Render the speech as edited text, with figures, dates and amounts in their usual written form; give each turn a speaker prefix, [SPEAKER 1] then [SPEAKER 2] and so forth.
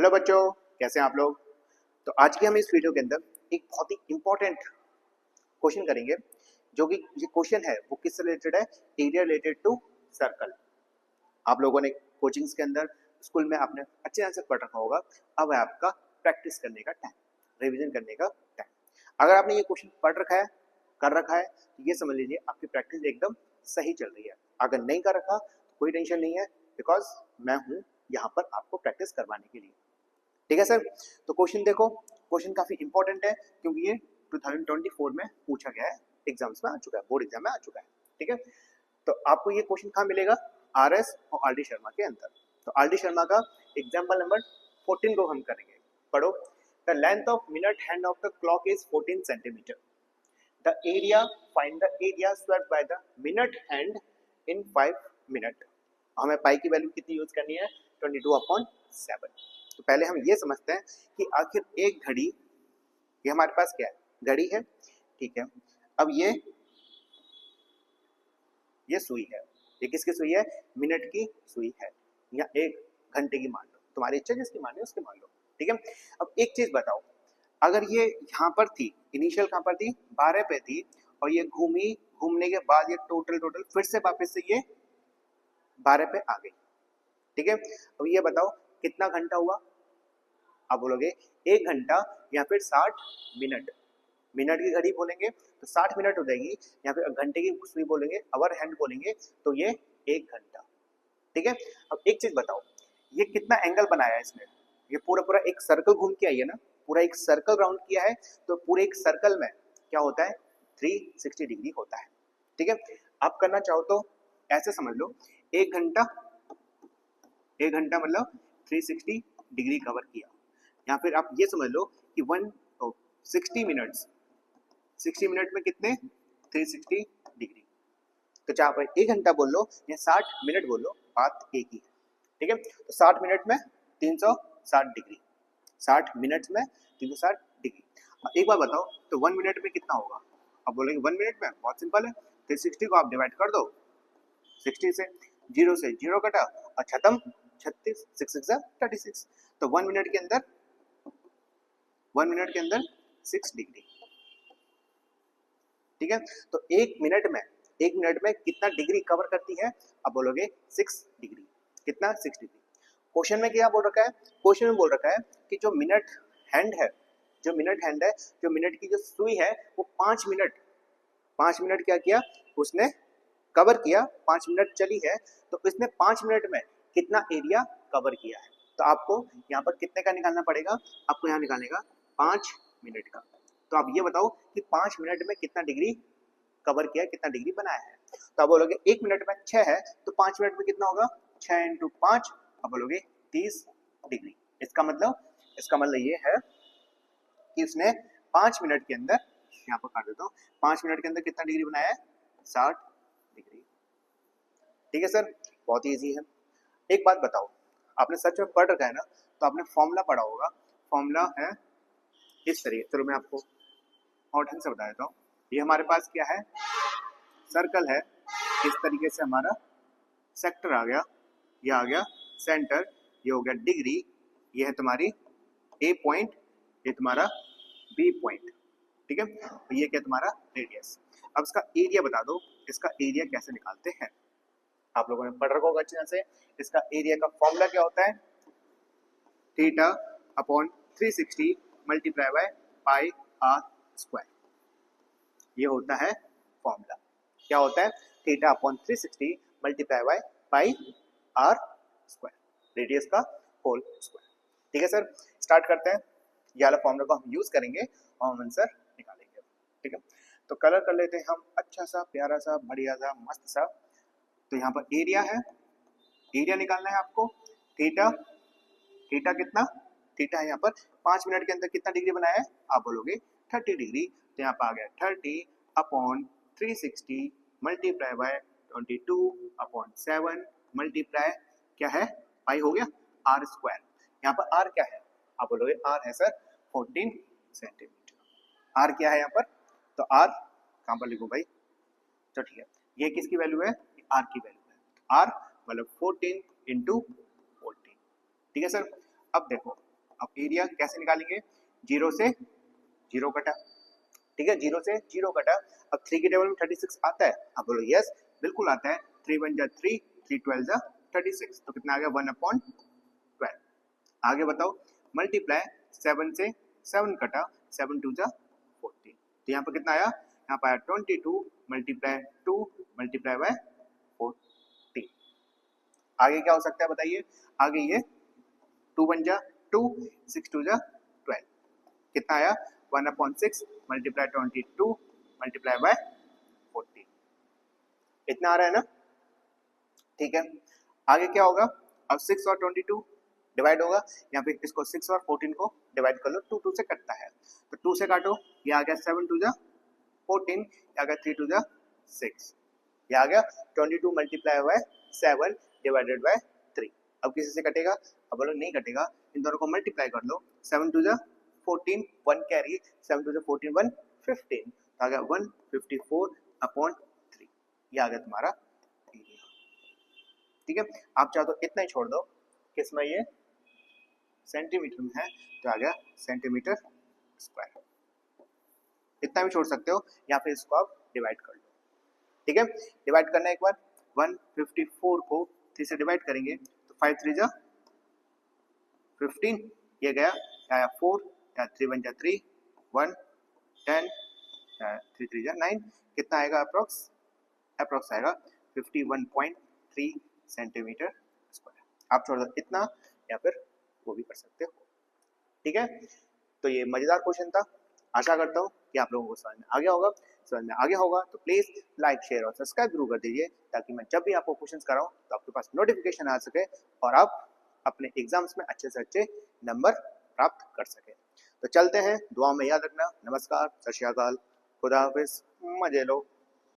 [SPEAKER 1] Hello बच्चों, कैसे हैं आप लोग। तो आज की हम इस वीडियो के अंदर एक बहुत ही इंपॉर्टेंट क्वेश्चन करेंगे, जो कि ये क्वेश्चन है वो किससे रिलेटेड है, एरिया रिलेटेड टू सर्कल। आप लोगों ने कोचिंग्स के अंदर, स्कूल में आपने अच्छे आंसर पढ़ रखा होगा। अब है आपका प्रैक्टिस करने का टाइम, रिविजन करने का टाइम। अगर आपने ये क्वेश्चन पढ़ रखा है, कर रखा है, तो ये समझ लीजिए आपकी प्रैक्टिस एकदम सही चल रही है। अगर नहीं कर रखा तो कोई टेंशन नहीं है, बिकॉज मैं हूँ यहाँ पर आपको प्रैक्टिस करवाने के लिए। ठीक है सर। तो क्वेश्चन देखो, क्वेश्चन काफी इंपॉर्टेंट है क्योंकि ये 2024 में पूछा गया है, एग्जाम्स में आ चुका है, बोर्ड एग्जाम में आ चुका है। ठीक है, तो आपको ये क्वेश्चन कहाँ मिलेगा, आरएस और आरडी शर्मा के अंदर। तो आरडी शर्मा का एग्जाम्पल नंबर 14 को हम करेंगे। पढ़ो, the length of minute hand of the clock is 14 centimetre. The area, find the area swept by the minute hand in 5 minute. हमें पाई की वैल्यू कितनी यूज करनी है, 22/7। तो पहले हम ये समझते हैं कि आखिर एक घड़ी, ये हमारे पास क्या है, घड़ी है। ठीक है, अब ये सुई है। ये किसकी सुई है, मिनट की सुई है, या एक घंटे की मान लो, तुम्हारी इच्छा जिसकी मान लो उसकी मान लो। ठीक है, अब एक चीज बताओ, अगर ये यहाँ पर थी, इनिशियल कहाँ पर थी, 12 पे थी, और ये घूमी, घूमने के बाद ये टोटल फिर से वापस से ये 12 पे आ गई। ठीक है, अब ये बताओ कितना घंटा हुआ। आप बोलोगे 1 घंटा या फिर 60 मिनट। मिनट की घड़ी बोलेंगे तो 60 मिनट हो जाएगी, या फिर घंटे की सुई बोलेंगे, आवर हैंड बोलेंगे तो ये 1 घंटा। ठीक है, अब एक चीज बताओ, ये कितना एंगल बनाया है इसने, ये पूरा पूरा एक सर्कल घूम के आई है ना, पूरा एक सर्कल राउंड किया है। तो पूरे एक सर्कल में क्या होता है, 360 डिग्री होता है। ठीक है, आप करना चाहो तो ऐसे समझ लो, 1 घंटा, 1 घंटा मतलब 360 डिग्री कवर किया, या फिर आप ये समझ लो कि 60 मिनट्स, 60 मिनट में कितने, 360 डिग्री। तो चाहे आप 1 घंटा बोल लो या 60 मिनट बोल लो, बात एक ही है। ठीक है, तो 60 मिनट में 360 डिग्री, 60 मिनट में 360 डिग्री। एक बार बताओ, तो 1 मिनट में कितना होगा। अब बोलेंगे 1 मिनट में, बहुत सिंपल है, 360 को आप डिवाइड कर दो 60 से, 0 से 0 कटा और खत्म, 36, 6 36। तो 1 मिनट के अंदर, 1 मिनट के अंदर 6 डिग्री। ठीक है, तो 1 मिनट में कितना डिग्री कवर करती है। अब बोलोगे 6 डिग्री, कितना, 6 डिग्री। क्वेश्चन में क्या बोल रखा है, क्वेश्चन में बोल रखा है कि जो मिनट हैंड है, जो मिनट हैंड है, जो मिनट की जो सुई है, वो 5 मिनट, 5 मिनट क्या किया उसने, कवर किया, 5 मिनट चली है, तो इसने 5 मिनट में कितना एरिया कवर किया है। तो आपको यहाँ पर कितने का निकालना पड़ेगा, आपको यहाँ निकालने का 5 मिनट का। तो आप ये बताओ कि 5 मिनट में कितना डिग्री कवर किया है, कितना डिग्री बनाया है। तो आप बोलोगे 1 मिनट में 6 है, तो 5 मिनट में कितना होगा, 6 × 5, आप बोलोगे 30 डिग्री। इसका मतलब ये है कि उसने 5 मिनट के अंदर, यहाँ पर काट देता हूँ, 5 मिनट के अंदर कितना डिग्री बनाया है, 60 डिग्री। ठीक है सर, बहुत ही ईजी है। एक बात बताओ, आपने सच में पढ़ रखा है ना, तो आपने फॉर्मूला पढ़ा होगा। फॉर्मूला है इस तरीके, चलो मैं आपको और ढंग से बता देता हूँ। ये हमारे पास क्या है, सर्कल है, इस तरीके से हमारा सेक्टर आ गया, ये आ गया सेंटर, ये हो गया डिग्री, ये है तुम्हारी ए पॉइंट, ये तुम्हारा बी पॉइंट। ठीक है, तो ये क्या तुम्हारा रेडियस। अब इसका एरिया बता दो, इसका एरिया कैसे निकालते हैं। आप लोगों ने पढ़ रखा होगा अच्छे से। इसका एरिया का फॉर्मूला क्या होता है, theta upon 360 multiply by pi r square. ये होता है फॉर्मूला, क्या होता है, theta upon 360 multiply by pi r square, radius का होल स्क्वायर। ठीक है सर, स्टार्ट करते हैं। ये वाला फॉर्मूला को हम यूज करेंगे और हम आंसर निकालेंगे। ठीक है, तो कलर कर लेते हैं हम अच्छा सा, प्यारा सा, बढ़िया सा, मस्त सा। तो यहाँ पर एरिया है, एरिया निकालना है आपको। थीटा, थीटा कितना, थीटा है यहाँ पर 5 मिनट के अंदर कितना डिग्री बनाया है, आप बोलोगे 30 डिग्री। तो यहाँ पर आ गया 30 अपॉन 360 मल्टीप्लाई बाय 22/7 मल्टीप्लाई क्या है, पाई हो गया आर स्क्वायर। यहाँ पर आर क्या है, आप बोलोगे आर है सर 14 सेंटीमीटर। आर क्या है यहाँ पर, तो आर कहाँ पर लिखो भाई, तो ठीक है, ये किसकी वैल्यू है, आर की वैल्यू है। आर मतलब 14 × 14। ठीक है सर, अब देखो अब एरिया कैसे निकालेंगे, जीरो से जीरो कटा, ठीक है, जीरो से जीरो कटा। अब 3 के टेबल में 36 आता है, अब बोलो यस बिल्कुल आता है। 3 1 जा 3, 3 12 जा 36, तो कितना आ गया 1/12। आगे बताओ मल्टीप्लाई 7 से 7 कटा, 7 2 जा 14, तो यहाँ पर कितना आया, यहाँ पर आया 22 मल्टीप्लाई 2 मल्टीप्लाई बाय 14। आगे क्या हो सकता है बताइए, आगे ये 2 1 जा 2, 6 2 जा 12, कितना आया 1/6 मल्टीप्लाई 22 मल्टीप्लाई बाय 14, इतना आ रहा है ना, ठीक है। आगे क्या होगा, अब 6 और 22 डिवाइड होगा, यहाँ पे इसको 6 और 14 को डिवाइड कर लो, 2 2 से कटता है, तो 2 से काटो, ये आ गया 7 2 जा 14, ये आ गया 3 2 जा 6, ये आ गया 22 मल्टीप्लाई बाय 7 डिवाइडेड बाय 3। अब किसी से कटेगा, अब बोलो नहीं कटेगा, इन दोनों को मल्टीप्लाई कर लो, 7 2 जा 14, 1 कैरी, 7 2 जा 14 1 15, तो आ गया 154/3, ये आ गया तुम्हारा एरिया, ठीक है। आप चाहो तो इतना ही छोड़ दो, किसमें ये सेंटीमीटर में है, तो आ गया सेंटीमीटर स्क्वायर, इतना भी छोड़ सकते हो, या फिर इसको आप डिवाइड कर लो, ठीक है। डिवाइड करना एक बार, 154 को 3 से डिवाइड करेंगे, तो 5 3 जा 15, ये गया 4, 3 1 जा 3, 1 10, 3 3 जा 9, कितना आएगा अप्रोक्स आएगा 51.3 सेंटीमीटर स्क्वायर। आप छोड़ दो इतना, या फिर वो भी कर सकते हो, ठीक है। तो ये मजेदार क्वेश्चन था, आशा करता हूँ कि आप लोगों को समझ में आ गया होगा। समझ में आ गया होगा तो प्लीज लाइक शेयर और सब्सक्राइब जरूर कर दीजिए, ताकि मैं जब भी आपको क्वेश्चंस कराऊं तो आपके पास नोटिफिकेशन आ सके और आप अपने एग्जाम्स में अच्छे से अच्छे नंबर प्राप्त कर सके। तो चलते हैं, दुआ में याद रखना। नमस्कार, सत श्री अकाल, खुदा हाफिज, मजे लो।